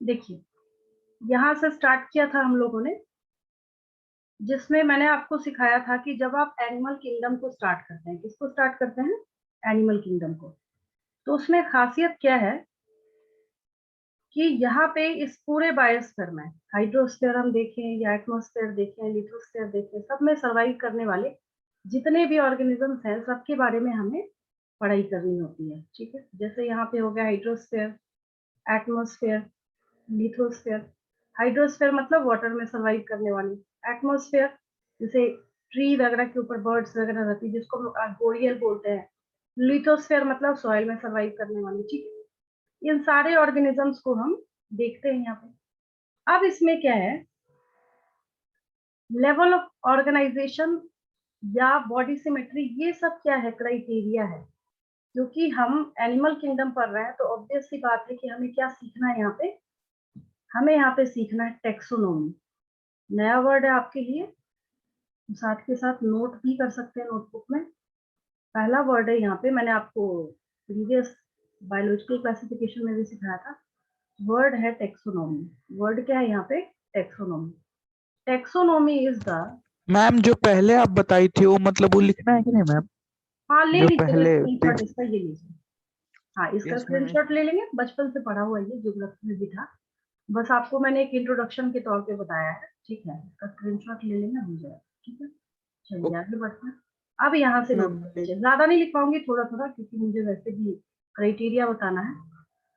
देखिए, यहाँ से स्टार्ट किया था हम लोगों ने, जिसमें मैंने आपको सिखाया था कि जब आप एनिमल किंगडम को स्टार्ट करते हैं, किसको स्टार्ट करते हैं? एनिमल किंगडम को। तो उसमें खासियत क्या है कि यहाँ पे इस पूरे बायोस्फीयर में हाइड्रोस्फीयर हम देखें या एटमॉस्फेयर देखें, लिथोस्फीयर देखें, सब में सर्वाइव करने वाले जितने भी ऑर्गेनिजम्स हैं, सबके बारे में हमें पढ़ाई करनी होती है। ठीक है, जैसे यहाँ पे हो गया हाइड्रोस्फीयर, एटमॉस्फेयर, लिथोस्फीयर। हाइड्रोस्फीयर मतलब वाटर में सर्वाइव करने वाली। एटमॉस्फेयर जैसे ट्री वगैरह के ऊपर बर्ड्स वगैरह रहती है, जिसको हम लोग आर्बोरियल बोलते हैं। लिथोस्फीयर मतलब सॉइल में सर्वाइव करने वाली। ठीक है, इन सारे ऑर्गेनिजम्स को हम देखते हैं यहाँ पे। अब इसमें क्या है, लेवल ऑफ ऑर्गेनाइजेशन या बॉडी सिमेट्री, ये सब क्या है, क्राइटेरिया है। क्योंकि हम एनिमल किंगडम पढ़ रहे हैं, तो ऑब्वियस सी बात है कि हमें क्या सीखना है यहाँ पे, हमें यहाँ पे सीखना है टेक्सोनोमी। नया वर्ड है आपके लिए, साथ के साथ नोट भी कर सकते हैं नोटबुक में। पहला वर्ड है यहाँ पे, मैंने आपको प्रीवियस बायोलॉजिकल क्लासिफिकेशन में भी सिखाया था, वर्ड है टेक्सोनोमी। वर्ड क्या है यहाँ पे? Taxonomy. Taxonomy is the, ma'am जो पहले आप बताई थी वो मतलब वो लिखना है कि नहीं मैम? हाँ ले जो लीजिएगा पहले स्क्रीनशॉट इसका, ये लीजिए। हाँ, इसका यस मैम। स्क्रीनशॉट ले लेंगे, बचपन से पढ़ा हुआ ये ज्योग्राफी में भी था। बस आपको मैंने एक इंट्रोडक्शन के तौर पे बताया है। ठीक है, इसका स्क्रीनशॉट ले लेंगे, हो जाएगा। ठीक है, चलिए ओके आगे बढ़ते हैं। अब यहाँ से नोट मैम। कर लीजिए, ज्यादा नहीं लिख पाऊंगी, थोड़ा थोड़ा, क्योंकि मुझे वैसे भी क्राइटेरिया बताना है।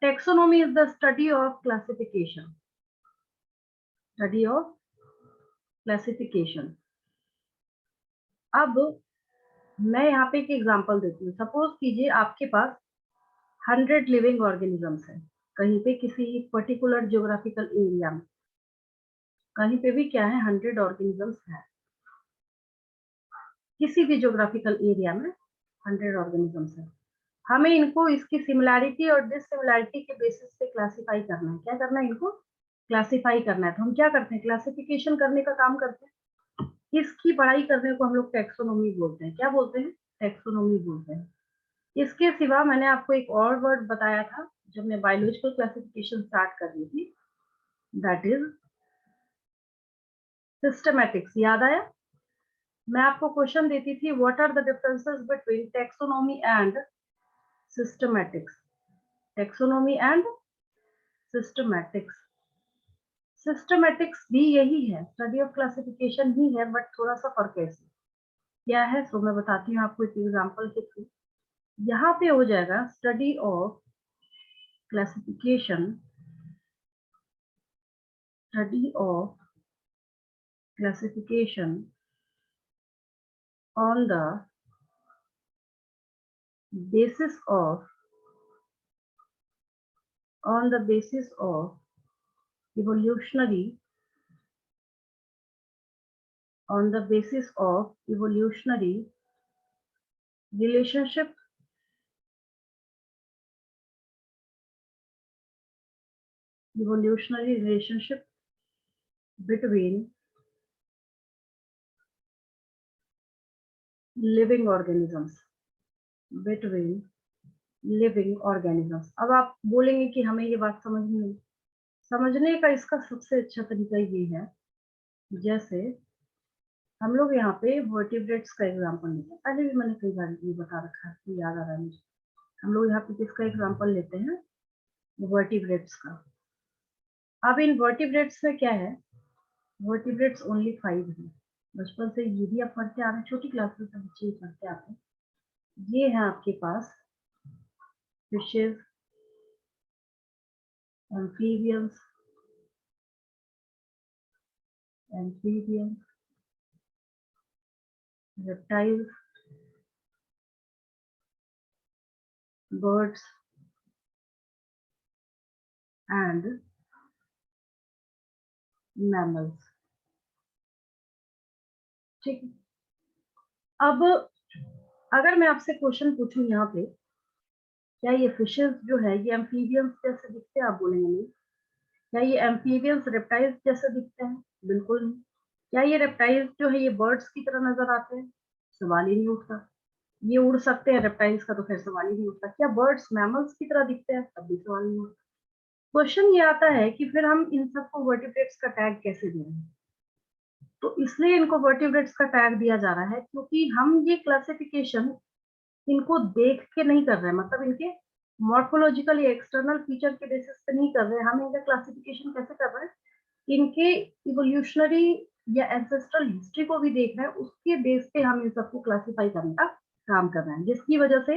Taxonomy is the study of classification, study of classification. अब मैं यहाँ पे एक एग्जांपल देती हूँ। सपोज कीजिए आपके पास 100 लिविंग ऑर्गेनिजम्स है, कहीं पे किसी पर्टिकुलर ज्योग्राफिकल एरिया में, कहीं पे भी क्या है, 100 ऑर्गेनिजम्स है, किसी भी ज्योग्राफिकल एरिया में 100 ऑर्गेनिजम्स है। हमें इनको इसकी सिमिलैरिटी और डिससिमिलैरिटी के बेसिस पे क्लासिफाई करना है। क्या करना है? इनको क्लासिफाई करना है। तो हम क्या करते हैं? क्लासिफिकेशन करने का काम करते हैं। इसकी पढ़ाई करने को हम लोग टेक्सोनोमी बोलते हैं। क्या बोलते हैं? टेक्सोनोमी बोलते हैं। इसके सिवा मैंने आपको एक और वर्ड बताया था जब मैं बायोलॉजिकल क्लासिफिकेशन स्टार्ट कर रही थी, दैट इज सिस्टमैटिक्स। याद आया? मैं आपको क्वेश्चन देती थी, what are the differences between taxonomy and systematics. Taxonomy and systematics. Systematics भी यही है, स्टडी ऑफ क्लासिफिकेशन ही है, बट थोड़ा सा फर्क है इसमें। क्या है? सो मैं बताती हूँ आपको एक एग्जांपल के थ्रू। यहाँ पे हो जाएगा study of classification, study of classification on the basis of, on the basis of evolutionary, on the basis of evolutionary relationship, evolutionary relationship between living organisms, between living organisms। अब आप बोलेंगे कि हमें ये बात समझ नहीं आई। समझने का इसका सबसे अच्छा तरीका ये है, जैसे हम लोग यहाँ पे वर्टिब्रेट्स का एग्जांपल लेते हैं। पहले भी मैंने कई बार ये बता रखा है, तो याद आ रहा है मुझे। हम लोग यहाँ पे किसका एग्जांपल लेते हैं? वर्टिब्रेट्स का। अब इन वर्टिब्रेट्स में क्या है, वर्टिब्रेट्स ओनली 5 है। बचपन से ये भी आप पढ़ते आ रहे हैं, छोटी क्लास में सब बच्चे पढ़ते आते हैं। ये है आपके पास fishes, amphibians, amphibians, reptiles, birds and mammals. ठीक है, अब अगर मैं आपसे क्वेश्चन पूछूं यहाँ पे, क्या ये फिशेज जो है ये एम्फीबियंस जैसे दिखते हैं? आप बोलेंगे नहीं। क्या ये एम्फीबियंस रेप्टाइल्स जैसे दिखते हैं? बिल्कुल नहीं। क्या ये रेप्टाइल्स जो है ये बर्ड्स की तरह नजर आते हैं? सवाल ही नहीं उठता। ये उड़ सकते हैं रेप्टाइल्स का, तो फिर सवाल ही नहीं उठता। क्या बर्ड्स मैमल्स की तरह दिखते हैं? तब भी सवाल नहीं उठता। क्वेश्चन ये आता है कि फिर हम इन सबको वर्टिब्रेट्स का टैग कैसे दें। तो इसलिए इनको वर्टिब्रेट्स का टैग दिया जा रहा है क्योंकि हम ये क्लासिफिकेशन इनको देख के नहीं कर रहे हैं, मतलब इनके मॉर्फोलॉजिकल या एक्सटर्नल फीचर के बेसिस पे नहीं कर रहे हैं। हम इनका क्लासिफिकेशन कैसे कर रहे हैं, इनके इवोल्यूशनरी या एंसेस्ट्रल हिस्ट्री को भी देख रहे हैं, उसके बेस पे हम इन सबको क्लासिफाई करने का काम कर रहे हैं, जिसकी वजह से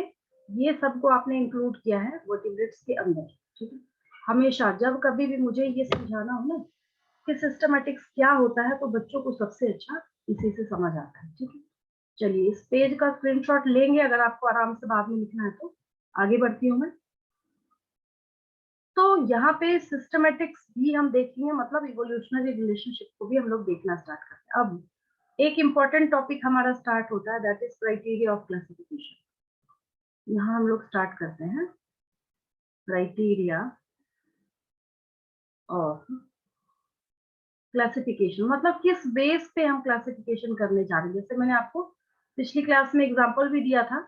ये सबको आपने इंक्लूड किया है वर्टिब्रेट्स के अंदर। ठीक है, हमेशा जब कभी भी मुझे ये समझाना हो ना कि सिस्टमैटिक्स क्या होता है, तो बच्चों को सबसे अच्छा इसी से समझ आता है। ठीक है, चलिए इस पेज का स्क्रीनशॉट लेंगे, अगर आपको आराम से बाद में लिखना है तो। आगे बढ़ती हूँ मैं। तो यहाँ पे सिस्टमैटिक्स भी हम देखेंगे, मतलब इवोल्यूशनरी रिलेशनशिप को भी हम लोग देखना स्टार्ट करते हैं। अब एक इम्पॉर्टेंट टॉपिक हमारा स्टार्ट होता है, that is criteria of classification. यहाँ हम लोग स्टार्ट करते हैं क्राइटेरिया ऑफ क्लासिफिकेशन, मतलब किस बेस पे हम क्लासिफिकेशन करने जा रहे हैं। जैसे मैंने आपको पिछली क्लास में एग्जांपल भी दिया था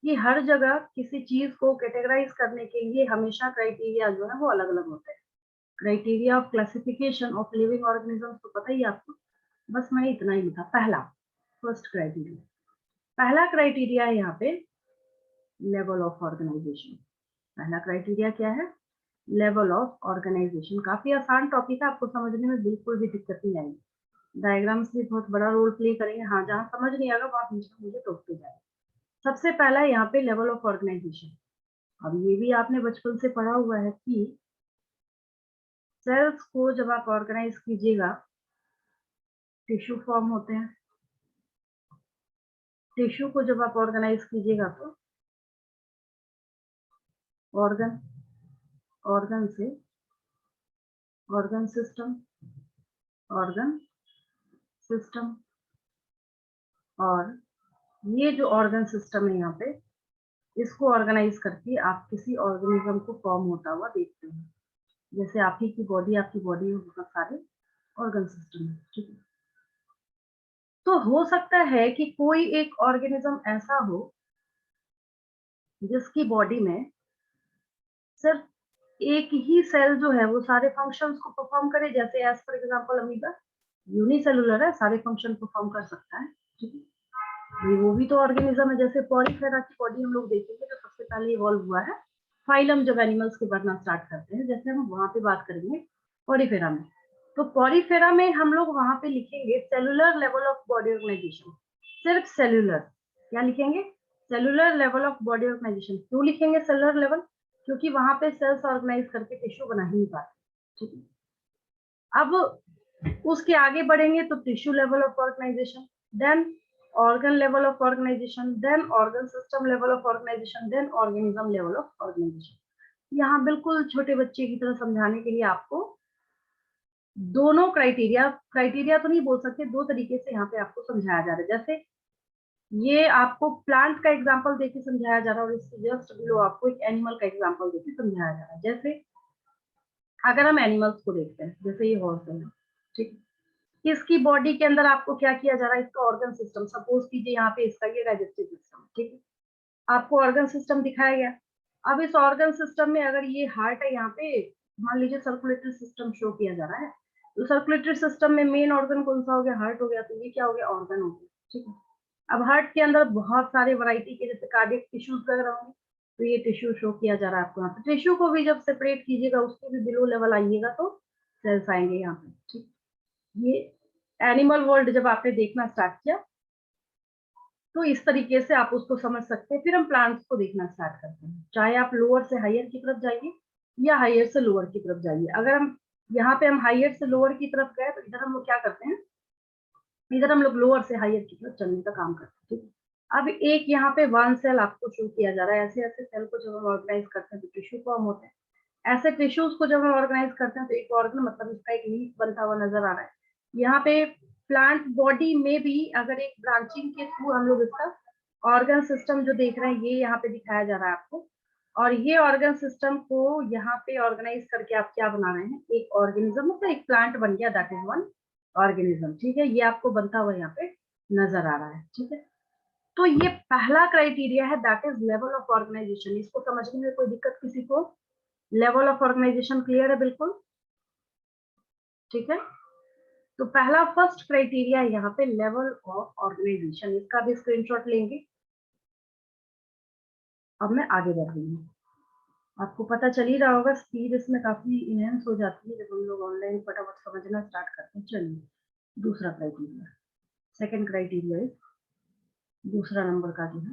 कि हर जगह किसी चीज को कैटेगराइज करने के लिए हमेशा क्राइटेरिया जो है वो अलग अलग होते हैं। Criteria of classification of living organism तो पता ही है आपको, बस मैंने इतना ही लिखा। पहला फर्स्ट क्राइटेरिया, पहला क्राइटेरिया है यहाँ पे लेवल ऑफ ऑर्गेनाइजेशन। पहला क्राइटेरिया क्या है, लेवल ऑफ ऑर्गेनाइजेशन। काफी आसान टॉपिक है, आपको समझने में बिल्कुल भी दिक्कत नहीं आएगी। डायग्राम्स भी बहुत बड़ा रोल प्ले करेंगे। हाँ, जहाँ समझ नहीं आएगा वहां बीच में मुझे टोकते जाए। सबसे पहला है यहाँ पे लेवल ऑफ ऑर्गेनाइजेशन। अब ये भी आपने बचपन से पढ़ा हुआ है कि सेल्स को जब आप ऑर्गेनाइज कीजिएगा, टिश्यू फॉर्म होते हैं। टिश्यू को जब आप ऑर्गेनाइज कीजिएगा तो ऑर्गन, ऑर्गन से ऑर्गन सिस्टम, ऑर्गन सिस्टम, और ये जो ऑर्गन सिस्टम है यहाँ पे, इसको ऑर्गेनाइज करके आप किसी ऑर्गेनिज्म को फॉर्म होता हुआ देखते हैं। जैसे आप ही की बॉडी, आपकी बॉडी में बहुत सारे ऑर्गन सिस्टम है। ठीक है, तो हो सकता है कि कोई एक ऑर्गेनिज्म ऐसा हो जिसकी बॉडी में सिर्फ एक ही सेल जो है वो सारे फंक्शंस को परफॉर्म करे। जैसे as for example amoeba unicellular है, सारे फंक्शन परफॉर्म कर सकता है। ठीक है, वो भी तो ऑर्गेनिज्म है। जैसे पॉलीफेरा की बॉडी हम लोग देखेंगे, जो सबसे पहले इवॉल्व हुआ है फाइलम, जब एनिमल्स के बढ़ना स्टार्ट करते हैं, जैसे हम वहां पे बात करेंगे पॉलीफेरा में। तो पॉलीफेरा में हम लोग वहां पे लिखेंगे cellular level of body organisation, सिर्फ सेलुलर। क्या लिखेंगे, cellular level of body organisation. क्यों लिखेंगे सेलुलर लेवल, क्योंकि वहां पे सेल्स ऑर्गेनाइज करके टिश्यू बना ही नहीं पाते। ठीक है, अब उसके आगे बढ़ेंगे तो tissue level of organisation, then organ level of organisation, then organ system level of organisation, then organism level of organisation. यहाँ बिल्कुल छोटे बच्चे की तरह समझाने के लिए आपको दोनों क्राइटेरिया, क्राइटेरिया तो नहीं बोल सकते, दो तरीके से यहाँ पे आपको समझाया जा रहा है। जैसे ये आपको प्लांट का एग्जांपल देके समझाया जा रहा है, और इससे जस्ट बिलो आपको एक एनिमल का एग्जांपल देके समझाया जा रहा है। जैसे अगर हम एनिमल्स को देखते हैं, जैसे ये हॉर्स है, ठीक है, इसकी बॉडी के अंदर आपको क्या किया जा रहा है, इसका ऑर्गन सिस्टम, सपोज कीजिए यहाँ पे इसका ये डाइजेस्टिव सिस्टम, ठीक है, आपको ऑर्गन सिस्टम दिखाया गया। अब इस ऑर्गन सिस्टम में अगर ये हार्ट है, यहाँ पे मान लीजिए सर्कुलेटरी सिस्टम शो किया जा रहा है, तो सर्कुलेटरी सिस्टम में मेन ऑर्गन कौन सा हो गया, हार्ट हो गया। तो ये क्या हो गया, ऑर्गन हो गया। ठीक है, अब हार्ट के अंदर बहुत सारे वैरायटी के जैसे कार्डियक टिश्यूज वगैरह होंगे, तो ये टिश्यू शो किया जा रहा है आपको यहाँ पे। टिश्यू को भी जब सेपरेट कीजिएगा, उसके भी बिलो लेवल आइएगा तो सेल्स आएंगे यहाँ पे। ठीक, ये एनिमल वर्ल्ड जब आपने देखना स्टार्ट किया तो इस तरीके से आप उसको समझ सकते हैं। फिर हम प्लांट्स को देखना स्टार्ट करते हैं, चाहे आप लोअर से हायर की तरफ जाइए या हायर से लोअर की तरफ जाइए। अगर हम यहाँ पे हम हायर से लोअर की तरफ गए तो इधर हम लोग क्या करते हैं, इधर हम लोग लोअर से हायर की तरफ चलने का काम करते हैं। ठीक है, अब एक यहाँ पे वन सेल आपको शो किया जा रहा है। ऐसे ऐसे सेल को जब हम ऑर्गेनाइज करते हैं तो टिश्यू फॉर्म होते हैं। ऐसे टिश्यूज को जब हम ऑर्गेनाइज करते हैं तो एक ऑर्गन, मतलब इसका एक लीफ बनता हुआ नजर आ रहा है। यहाँ पे प्लांट बॉडी में भी अगर एक ब्रांचिंग के थ्रू हम लोग इसका ऑर्गन सिस्टम जो देख रहे हैं, ये यहाँ पे दिखाया जा रहा है आपको। और ये ऑर्गन सिस्टम को यहाँ पे ऑर्गेनाइज करके आप क्या बना रहे हैं, एक ऑर्गेनिज्म, मतलब एक प्लांट बन गया, दैट इज वन ऑर्गेनिज्म। ठीक है, ये आपको बनता हुआ यहाँ पे नजर आ रहा है। ठीक है, तो ये पहला क्राइटेरिया है, that is level of organisation. इसको समझने में कोई दिक्कत किसी को, लेवल ऑफ ऑर्गेनाइजेशन क्लियर है बिल्कुल, ठीक है। तो पहला फर्स्ट क्राइटेरिया यहाँ पे लेवल ऑफ ऑर्गेनाइजेशन, इसका भी स्क्रीनशॉट लेंगे। अब मैं आगे बढ़ रही हूँ, आपको पता चल ही रहा होगा स्पीड इसमें काफी इनहेंस हो जाती है जब हम लोग ऑनलाइन फटाफट समझना स्टार्ट करते हैं। चलिए दूसरा क्राइटेरिया, सेकंड क्राइटेरिया है दूसरा नंबर का जो है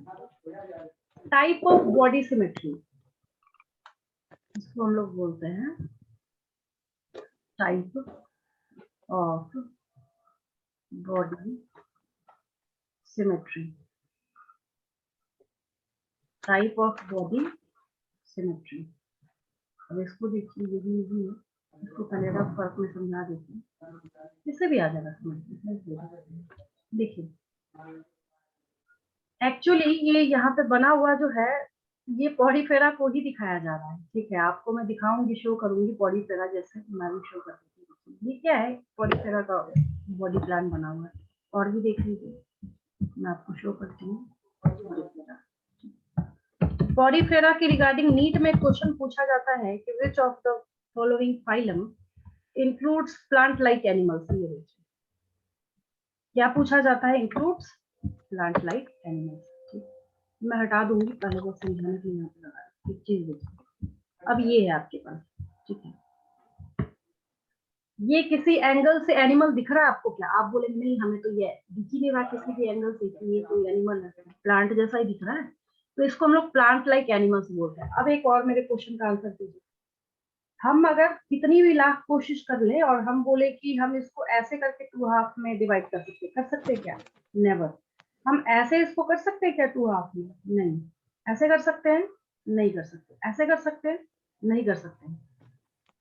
टाइप ऑफ बॉडी सिमेट्री, इसको हम लोग बोलते हैं type of body symmetry. Type of body symmetry, अब इसको देखिए, ये भी इजी है, इसको कनेडा फर्क में समझा देते हैं, इससे भी आ जाएगा समझ। देखिए एक्चुअली ये यहाँ पे बना हुआ जो है ये पॉलीफेरा को ही दिखाया जा रहा है, ठीक है। आपको मैं दिखाऊंगी, शो करूंगी पॉलीफेरा जैसे मैं भी शो करती थी। ये क्या है, पॉलीफेरा का बॉडी प्लान बना हुआ है, और भी देख लीजिए, मैं आपको शो करती हूँ। पॉलीफेरा के रिगार्डिंग नीट में क्वेश्चन पूछा जाता है कि which of the following phylum includes plant like animals. ये क्या पूछा जाता है, इंक्लूड्स प्लांट लाइक एनिमल्स। मैं हटा दूंगी, पहले वो समझाने के लिए यहाँ पे लगा एक चीज देखिए। अब ये है आपके पास, ठीक है, ये किसी एंगल से एनिमल दिख रहा है आपको क्या? आप बोलेंगे नहीं हमें तो ये दिख ही नहीं रहा किसी भी एंगल से कि ये कोई एनिमल है, प्लांट जैसा ही दिख रहा है, तो इसको हम लोग प्लांट लाइक एनिमल्स बोलते हैं। अब एक और मेरे क्वेश्चन का आंसर दीजिए, हम अगर कितनी भी लाख कोशिश कर ले और हम बोले कि हम इसको ऐसे करके 2 हाफ में डिवाइड कर सकते क्या? नेवर। हम ऐसे इसको कर सकते हैं क्या 2 हाफ में? नहीं। ऐसे कर सकते हैं? नहीं कर सकते। ऐसे कर सकते हैं? नहीं कर सकते।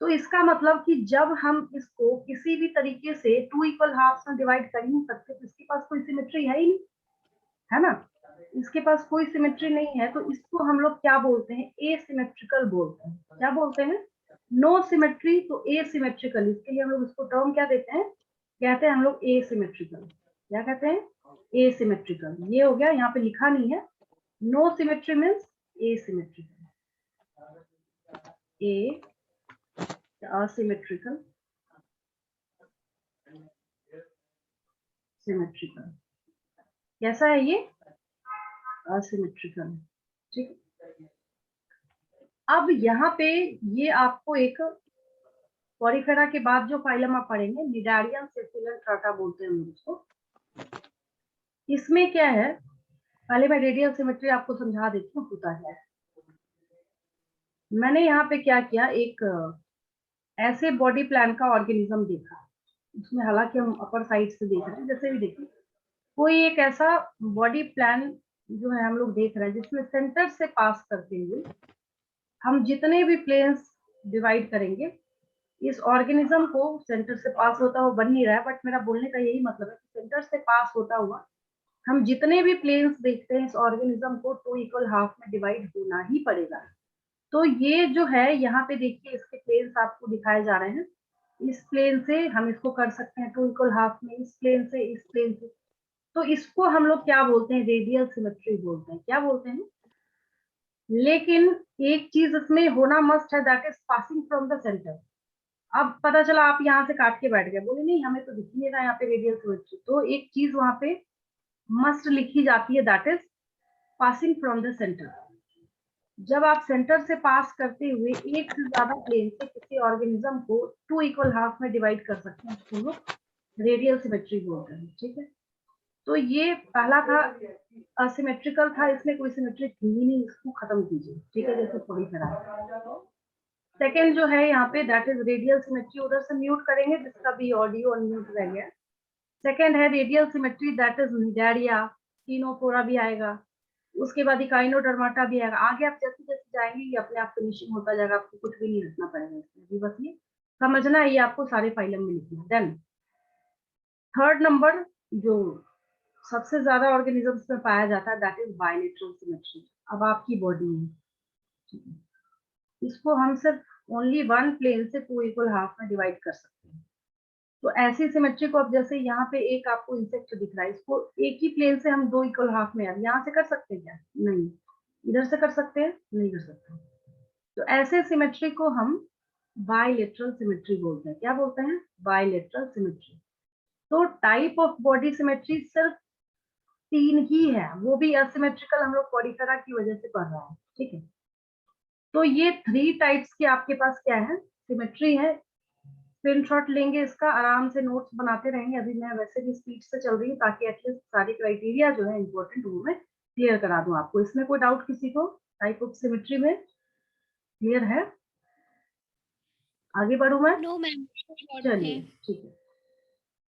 तो इसका मतलब कि जब हम इसको किसी भी तरीके से 2 इक्वल हाफ में डिवाइड कर ही नहीं सकते, तो इसके पास कोई सिमेट्री है ही नहीं, है ना। इसके पास कोई सिमेट्री नहीं है, तो इसको हम लोग क्या बोलते हैं? एसिमेट्रिकल बोलते हैं। क्या बोलते हैं? नो सिमेट्री तो एसिमेट्रिकल। इसके लिए हम लोग इसको टर्म क्या देते हैं? कहते हैं हम लोग एसिमेट्रिकल। क्या कहते हैं? एसिमेट्रिकल। ये हो गया, यहाँ पे लिखा नहीं है। No symmetry means asymmetrical. A asymmetrical, symmetrical. कैसा है ये? असिमेट्रिकल, ठीक। अब यहाँ पे ये आपको एक पॉलीफेरा के बाद जो फाइलम आप पढ़ेंगे निडारियम सेफिलन बोलते हैं हम उसको। इसमें क्या है, पहले मैं रेडियल सिमेट्री आपको समझा देती हूँ होता है। मैंने यहाँ पे क्या किया, एक ऐसे बॉडी प्लान का ऑर्गेनिज्म देखा, उसमें हालांकि हम अपर साइड से देख रहे हैं, जैसे भी देखिए कोई एक ऐसा बॉडी प्लान जो है हम लोग देख रहे हैं जिसमें सेंटर से पास करते हुए हम जितने भी प्लेन्स डिवाइड करेंगे, इस ऑर्गेनिज्म को सेंटर से पास होता हुआ बन नहीं रहा है, बट मेरा बोलने का यही मतलब है कि सेंटर से पास होता हुआ हम जितने भी प्लेन्स देखते हैं इस ऑर्गेनिज्म को 2 इक्वल हाफ में डिवाइड होना ही पड़ेगा। तो ये जो है यहाँ पे देखिए इसके प्लेन्स आपको दिखाए जा रहे हैं। इस प्लेन से हम इसको कर सकते हैं 2 इक्वल हाफ में, इस प्लेन से, इस प्लेन से। तो इसको हम लोग क्या बोलते हैं? रेडियल सिमेट्री बोलते हैं। क्या बोलते हैं? लेकिन एक चीज इसमें होना मस्ट है, that is passing from the centre. अब पता चला आप यहाँ से काट के बैठ गए, बोले नहीं हमें तो दिख नहीं रहा यहाँ पे रेडियल सिमेट्री, तो एक चीज वहां पे मस्ट लिखी जाती है, that is passing from the centre. जब आप सेंटर से पास करते हुए एक से ज्यादा प्लेन से किसी ऑर्गेनिज्म को 2 इक्वल हाफ में डिवाइड कर सकते हैं, उसको लोग रेडियल सिमेट्री बोलते हैं, ठीक है। तो ये पहला था असिमेट्रिकल था, इसमें कोई सिमेट्री थी ही नहीं, इसको खत्म कीजिए, ठीक है, जैसे थोड़ी तरह। सेकेंड जो है यहाँ पे दैट इज रेडियल सिमेट्री, उधर से म्यूट करेंगे जिसका भी ऑडियो अनम्यूट रह गया। सेकेंड है radial symmetry, that is Cnidaria, Ctenophora भी आएगा, उसके बाद इकाइनोडर्माटा भी आएगा। आगे आप जैसे जैसे जाएंगे ये अपने आप फिनिशिंग होता जाएगा, आपको कुछ भी नहीं रखना पड़ेगा इसमें, बस ये समझना है, ये आपको सारे फाइलम में लिखना है। देन थर्ड नंबर जो सबसे ज्यादा ऑर्गेनिजम्स में पाया जाता है दैट इज बायलेटरल सिमेट्री। अब आपकी बॉडी है, इसको हम सिर्फ ओनली वन प्लेन से 2 इक्वल हाफ में डिवाइड कर सकते हैं। तो ऐसी सिमेट्री को अब जैसे यहाँ पे एक आपको इंसेक्ट दिख रहा है, इसको एक ही प्लेन से हम 2 इक्वल हाफ में, अब यहाँ से कर सकते हैं क्या? नहीं। इधर से कर सकते हैं? नहीं कर सकते। तो ऐसे सिमेट्री को हम बाइलेटरल सिमेट्री बोलते हैं। क्या बोलते हैं? Bilateral symmetry. तो टाइप ऑफ बॉडी सिमेट्री सिर्फ 3 ही है, वो भी असिमेट्रिकल हम लोग पॉलीफेरा की वजह से पढ़ रहे हैं, ठीक है। तो ये 3 टाइप्स की आपके पास क्या है, सिमेट्री है। स्क्रीनशॉट लेंगे इसका, आराम से नोट्स बनाते रहेंगे। अभी मैं वैसे भी स्पीड से चल रही हूँ ताकि एटलीस्ट सारी क्राइटेरिया जो है इंपॉर्टेंट वो मैं क्लियर करा दूं आपको। इसमें कोई डाउट किसी को टाइप ऑफ सिमेट्री में? क्लियर है? आगे बढ़ूं मैं? No ma'am. चलिए ठीक है,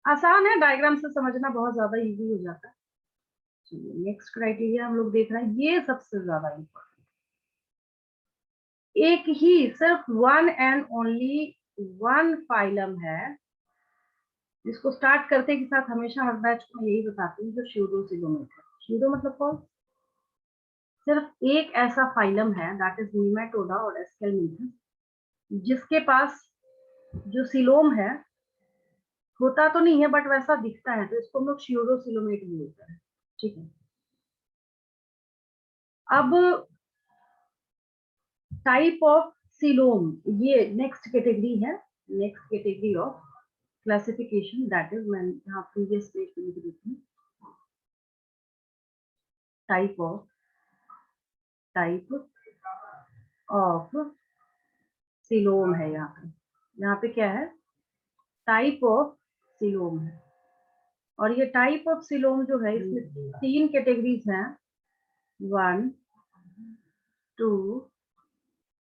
आसान है, डायग्राम से समझना बहुत ज्यादा इजी हो जाता है। चलिए नेक्स्ट क्राइटेरिया हम लोग देख रहे हैं, ये सबसे ज्यादा इम्पोर्टेंट। एक ही सिर्फ one and only one phylum है जिसको स्टार्ट करते के साथ हमेशा हर बैच को मैं यही बताती हूँ, जो स्यूडोसिलोमेट है। स्यूडो मतलब कौन? सिर्फ एक ऐसा फाइलम है, दैट इज नीमेटोडा और एस्केलमिंथस, जिसके पास जो सिलोम है, होता तो नहीं है बट वैसा दिखता है, तो इसको हम लोग स्यूडोसिलोमेट बोलते हैं, ठीक है। अब टाइप ऑफ सिलोम, ये नेक्स्ट कैटेगरी है, next category of classification, that is, मैं यहाँ प्रीवियस पेज पे लिख देती हूँ, टाइप ऑफ सिलोम है। यहाँ पे क्या है? टाइप ऑफ सिलोम है। और ये टाइप ऑफ सिलोम जो है, इसमें 3 कैटेगरीज हैं, 1, 2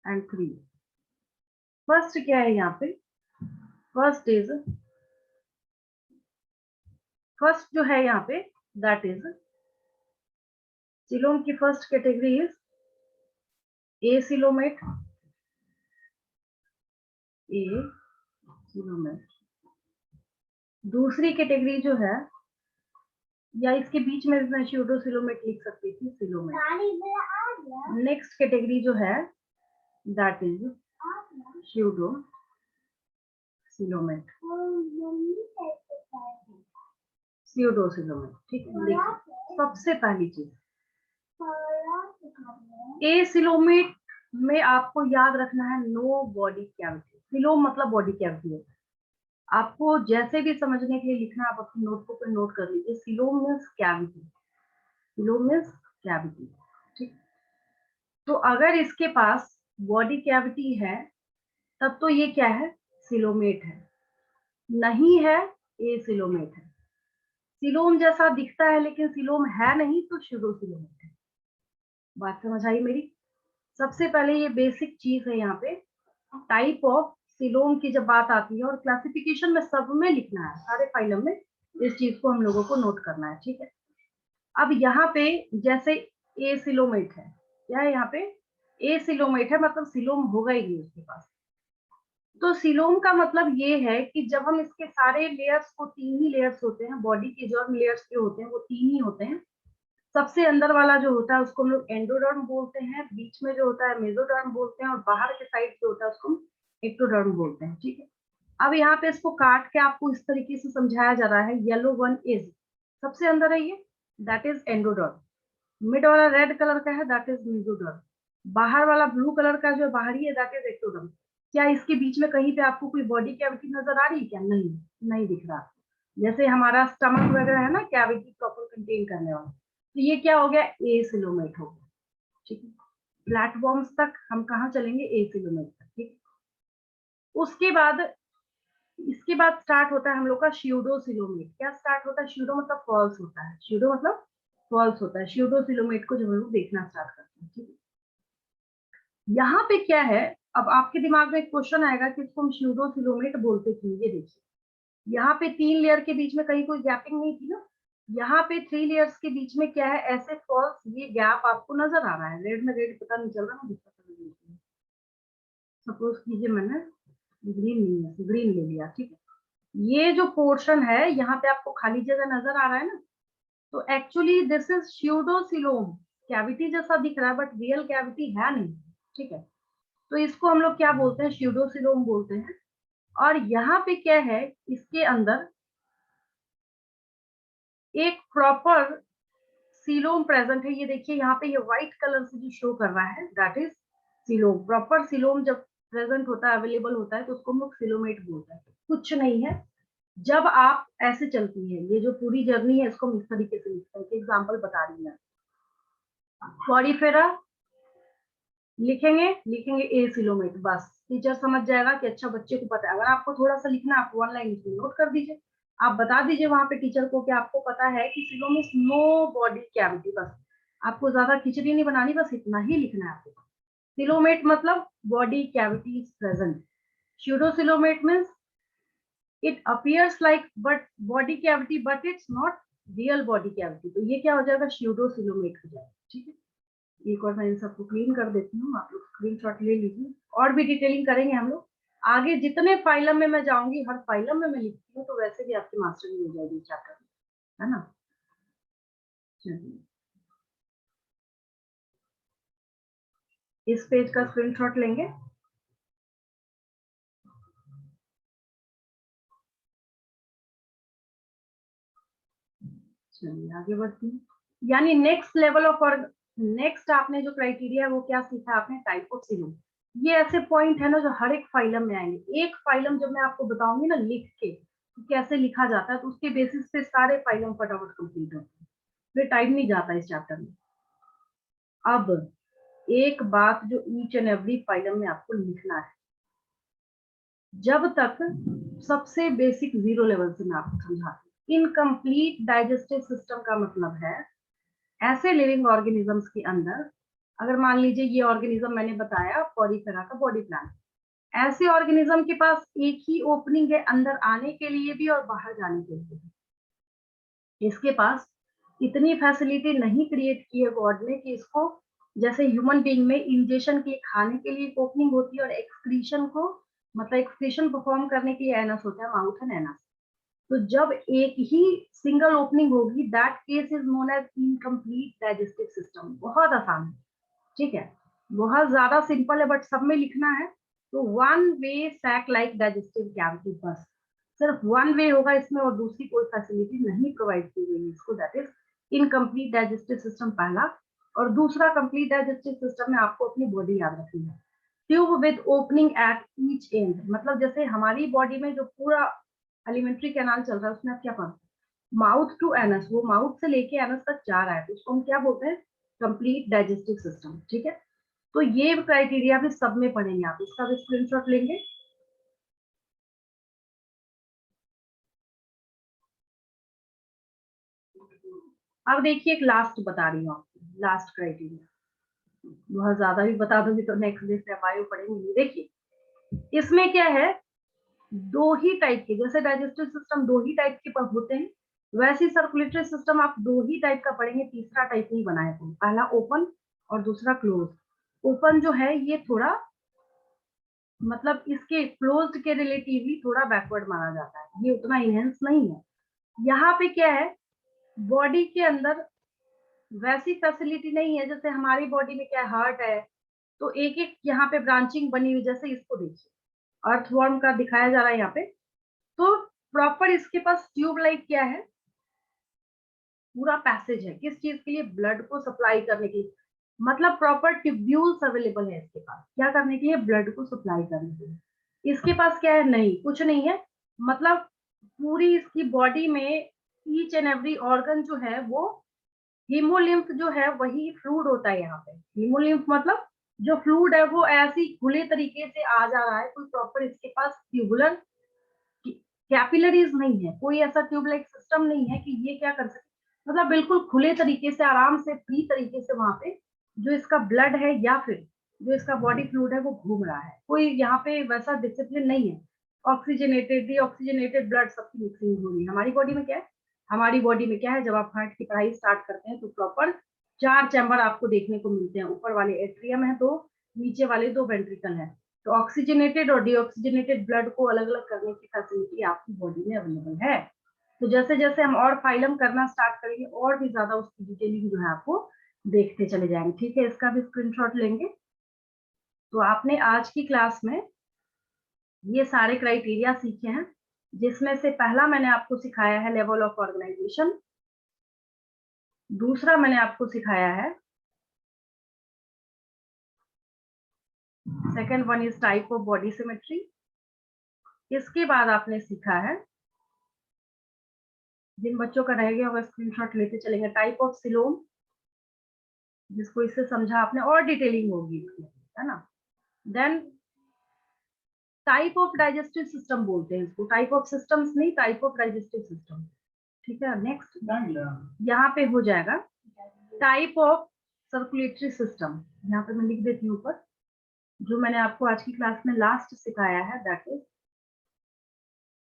एंड 3। फर्स्ट क्या है यहाँ पे? फर्स्ट जो है यहाँ पे, दैट इज सिलोम की first category is a coelomate, दूसरी कैटेगरी जो है, या इसके बीच में मैं स्यूडोसिलोमेट लिख सकती थी, सिलोमेट। नेक्स्ट कैटेगरी जो है, दैट इज स्यूडो सिलोमेट, ठीक है। देखिए सबसे पहली चीज, ए सिलोमेट में आपको याद रखना है नो बॉडी कैविटी। सिलोम मतलब बॉडी कैविटी है। आपको जैसे भी समझने के लिए लिखना, आप अपनी नोटबुक पे नोट कर लीजिए, coelom means cavity, coelom means cavity, ठीक। तो अगर इसके पास बॉडी कैविटी है तब तो ये क्या है? सिलोमेट है। नहीं है, ए सिलोमेट है। सिलोम जैसा दिखता है लेकिन सिलोम है नहीं, तो स्यूडोसिलोमेट है। बात समझ आई मेरी? सबसे पहले ये बेसिक चीज है यहाँ पे, टाइप ऑफ सिलोम की जब बात आती है, और क्लासिफिकेशन में सब में लिखना है, सारे फाइलम में इस चीज को हम लोगों को नोट करना है, ठीक है। अब यहाँ पे जैसे ए सिलोमेट है, क्या है यहाँ पे? ए सिलोमेट है, मतलब सिलोम होगा ही नहीं उसके पास। तो सिलोम का मतलब ये है कि जब हम इसके सारे लेयर्स को, 3 ही लेयर्स होते हैं बॉडी के, जो लेयर्स के होते हैं वो 3 ही होते हैं। सबसे अंदर वाला जो होता है उसको हम लोग एंडोडर्म बोलते हैं, बीच में जो होता है मेसोडर्म बोलते हैं, और बाहर के साइड जो होता है उसको हम एक्टोडर्म बोलते हैं, ठीक है। अब यहाँ पे इसको काट के आपको इस तरीके से समझाया जा रहा है, येलो वन इज, सबसे अंदर है ये, दैट इज एंडोडर्म। मिड वाला रेड कलर का है, दैट इज मेसोडर्म। बाहर वाला ब्लू कलर का जो बाहरी है, दैट इज एक्टोडर्म। क्या इसके बीच में कहीं पे आपको कोई बॉडी कैविटी नजर आ रही है क्या? नहीं, नहीं दिख रहा। जैसे हमारा स्टमक वगैरह है ना, कैविटी प्रॉपर कंटेन करने वाला, तो ये क्या हो गया? ए सिलोमेट हो गया, ठीक है। प्लेटफॉर्म्स तक हम कहाँ चलेंगे? ए सिलोमेट तक, ठीक। उसके बाद, इसके बाद स्टार्ट होता है हम लोग का स्यूडोसिलोमेट। क्या स्टार्ट होता है? स्यूडो मतलब फॉल्स होता है, स्यूडो मतलब फॉल्स होता है। स्यूडोसिलोमेट को जब हम लोग देखना स्टार्ट करते हैं, ठीक है। यहाँ पे क्या है, अब आपके दिमाग में एक क्वेश्चन आएगा कि इसको हम स्यूडोसिलोमेट बोलते क्यों? ये देखिए, यहाँ पे 3 लेयर के बीच में कहीं कोई गैपिंग नहीं थी ना, यहाँ पे 3 लेयर्स के बीच में क्या है? ऐसे फॉल्स, ये गैप आपको नजर आ रहा है। रेड में रेड पता नहीं चल रहा ना, सपोज कीजिए मैंने ग्रीन ले लिया, ठीक है। ये जो पोर्शन है यहाँ पे आपको खाली जगह नजर आ रहा है ना, तो एक्चुअली दिस इज स्यूडोसिलोम। कैविटी जैसा दिख रहा है बट रियल कैविटी है नहीं, ठीक है। तो इसको हम लोग क्या बोलते हैं? स्यूडोसिलोम बोलते हैं। और यहाँ पे क्या है, इसके अंदर एक प्रॉपर सिलोम प्रेजेंट है। ये देखिए यहाँ पे ये व्हाइट कलर से जो शो कर रहा है, that is coelom, proper coelom जब प्रेजेंट होता है, अवेलेबल होता है, तो उसको हम लोग सिलोमेट बोलते हैं। कुछ नहीं है, जब आप ऐसे चलती है, ये जो पूरी जर्नी है इसको हम इस तरीके से लिखते हैं। एग्जाम्पल बता रही है, फॉरीफेरा लिखेंगे, लिखेंगे ए सिलोमेट, बस टीचर समझ जाएगा कि अच्छा बच्चे को पता है। अगर आपको थोड़ा सा लिखना है, आप वन लाइन इसमें नोट कर दीजिए, आप बता दीजिए वहां पे टीचर को कि आपको पता है कि coelom is no body cavity, बस आपको ज्यादा खिचड़ी नहीं बनानी, बस इतना ही लिखना है आपको। सिलोमेट मतलब body cavity is present, pseudocoelomate means it appears like but body cavity but it's not real body cavity, तो ये क्या हो जाएगा, pseudocoelomate हो जाएगा। ठीक है, एक और मैं इन सबको क्लीन कर देती हूँ, आप लोग स्क्रीनशॉट ले लीजिए। और भी डिटेलिंग करेंगे हम लोग आगे, जितने फाइलम में मैं जाऊंगी, हर फाइलम में मैं लिखती हूँ, तो वैसे भी आपकी मास्टरी हो जाएगी चैप्टर में, है ना। चलिए, इस पेज का स्क्रीनशॉट लेंगे। चलिए आगे बढ़ती हूँ। यानी नेक्स्ट लेवल ऑफ, और नेक्स्ट आपने जो क्राइटेरिया है वो क्या सीखा आपने, टाइप ऑफ सिलोम। ये ऐसे पॉइंट है ना जो हर एक फाइलम में आएंगे। एक फाइलम जब मैं आपको बताऊंगी ना लिख के तो कैसे लिखा जाता है, तो उसके बेसिस पे सारे फाइलम फटाफट कंप्लीट होते हैं, फिर टाइम नहीं जाता इस चैप्टर में। अब एक बात जो ईच एंड एवरी फाइलम में आपको लिखना है, जब तक सबसे बेसिक जीरो लेवल से मैं आपको समझाती हूँ। इनकम्प्लीट डाइजेस्टिव सिस्टम का मतलब है ऐसे लिविंग ऑर्गेनिजम्स के अंदर, अगर मान लीजिए ये ऑर्गेनिज्म मैंने बताया पॉलीफेरा का बॉडी प्लान, ऐसे ऑर्गेनिज्म के पास एक ही ओपनिंग है अंदर आने के लिए भी और बाहर जाने के लिए भी। इसके पास इतनी फैसिलिटी नहीं क्रिएट की है गॉड ने कि इसको, जैसे ह्यूमन बीइंग में इंजेक्शन के लिए खाने के लिए ओपनिंग होती है और एक्सक्रीशन को, मतलब एक्सक्रीशन परफॉर्म करने के लिए एनस होता है, माउथ एंड एनस। तो जब एक ही सिंगल ओपनिंग होगी, that case is known as incomplete digestive system. बहुत आसान है, ठीक है, बहुत ज्यादा सिंपल है, बट सब में लिखना है। तो one way sac like digestive cavity, बस सिर्फ वन वे होगा इसमें और दूसरी कोई फैसिलिटी नहीं प्रोवाइड की गई इसको, that is incomplete digestive system पहला। और दूसरा कंप्लीट डाइजेस्टिव सिस्टम में आपको अपनी बॉडी याद रखनी है। Tube with opening at each and, मतलब जैसे हमारी बॉडी में जो पूरा एलिमेंट्री कैनाल चल रहा है उसमें आप क्या पढ़ते हैं, माउथ टू एनस, वो माउथ से लेके एनस तक जा रहा है, तो उसको हम क्या बोलते हैं, कंप्लीट डाइजेस्टिव सिस्टम। ठीक है, तो ये क्राइटेरिया भी सब में पढ़ेंगे आप, इसका भी स्क्रीनशॉट लेंगे। अब देखिए एक लास्ट बता रही हूँ आपको, लास्ट क्राइटेरिया, बहुत ज्यादा भी बता दूंगी तो नेक्स्ट डे से बायो पढ़ेंगे। देखिए इसमें क्या है, दो ही टाइप के, जैसे डाइजेस्टिव सिस्टम दो ही टाइप के होते हैं, वैसे सर्कुलेटरी सिस्टम आप दो ही टाइप का पढ़ेंगे, तीसरा टाइप नहीं बनाया था, पहला ओपन और दूसरा क्लोज। ओपन जो है ये थोड़ा, मतलब इसके क्लोज्ड के रिलेटिवली थोड़ा बैकवर्ड माना जाता है, ये उतना इनहेंस नहीं है। यहाँ पे क्या है, बॉडी के अंदर वैसी फैसिलिटी नहीं है, जैसे हमारी बॉडी में क्या हार्ट है तो एक एक यहाँ पे ब्रांचिंग बनी हुई, जैसे इसको देखिए अर्थवर्म का दिखाया जा रहा है यहाँ पे, तो प्रॉपर इसके पास ट्यूब लाइक क्या है, पूरा पैसेज है, किस चीज के लिए, ब्लड को सप्लाई करने के लिए, मतलब प्रॉपर ट्यूब्यूल्स अवेलेबल है इसके पास, क्या करने के लिए, ब्लड को सप्लाई करने के लिए। इसके पास क्या है, नहीं कुछ नहीं है, मतलब पूरी इसकी बॉडी में ईच एंड एवरी ऑर्गन जो है वो, हीमोलिम्फ जो है वही फ्लूड होता है यहाँ पे। हीमोलिम्फ मतलब जो फ्लूड है वो ऐसी खुले तरीके से आ जा रहा है, कोई प्रॉपर इसके पास ट्यूबुलर कैपिलरीज नहीं है, कोई ऐसा ट्यूबलाइक सिस्टम नहीं है कि ये क्या कर सके, मतलब बिल्कुल खुले तरीके से, आराम से, फ्री तरीके से वहां पे जो इसका ब्लड है या फिर जो इसका बॉडी फ्लूइड है वो घूम रहा है, कोई यहाँ पे वैसा डिसिप्लिन नहीं है। ऑक्सीजनेटेड डीऑक्सीजनेटेड ब्लड सबकी मिक्सिंग हो रही है। हमारी बॉडी में क्या है, हमारी बॉडी में क्या है, जब आप हार्ट की पढ़ाई स्टार्ट करते हैं तो प्रॉपर चार चैम्बर आपको देखने को मिलते हैं, ऊपर वाले एट्रियम है दो, नीचे वाले दो वेंट्रिकल है, तो ऑक्सीजनेटेड और डीऑक्सीजनेटेड ब्लड को अलग अलग करने की फैसिलिटी आपकी बॉडी में अवेलेबल है। तो जैसे जैसे हम और फाइलम करना स्टार्ट करेंगे और भी ज्यादा उसकी डिटेलिंग जो है आपको देखते चले जाएंगे। ठीक है, इसका भी स्क्रीनशॉट लेंगे। तो आपने आज की क्लास में ये सारे क्राइटेरिया सीखे हैं, जिसमें से पहला मैंने आपको सिखाया है लेवल ऑफ ऑर्गेनाइजेशन, दूसरा मैंने आपको सिखाया है second one is type of body symmetry. इसके बाद आपने सीखा है, जिन बच्चों का रह गया होगा स्क्रीनशॉट लेते चलेंगे, टाइप ऑफ सिलोम, जिसको इससे समझा आपने और डिटेलिंग होगी इसमें, है ना। Then type of digestive system बोलते हैं इसको, टाइप ऑफ सिस्टम्स नहीं, टाइप ऑफ डाइजेस्टिव सिस्टम, ठीक है। नेक्स्ट यहाँ पे हो जाएगा टाइप ऑफ सर्कुलेटरी सिस्टम, यहाँ पे मैं लिख देती हूँ ऊपर, जो मैंने आपको आज की क्लास में लास्ट सिखाया है, that is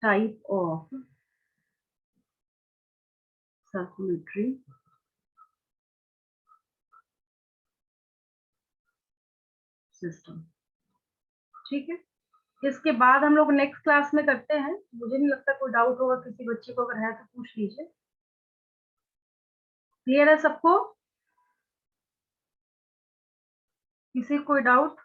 type of circulatory system, ठीक है। इसके बाद हम लोग नेक्स्ट क्लास में करते हैं, मुझे नहीं लगता कोई डाउट होगा, किसी बच्चे को अगर है तो पूछ लीजिए। क्लियर है सबको? किसी कोई डाउट?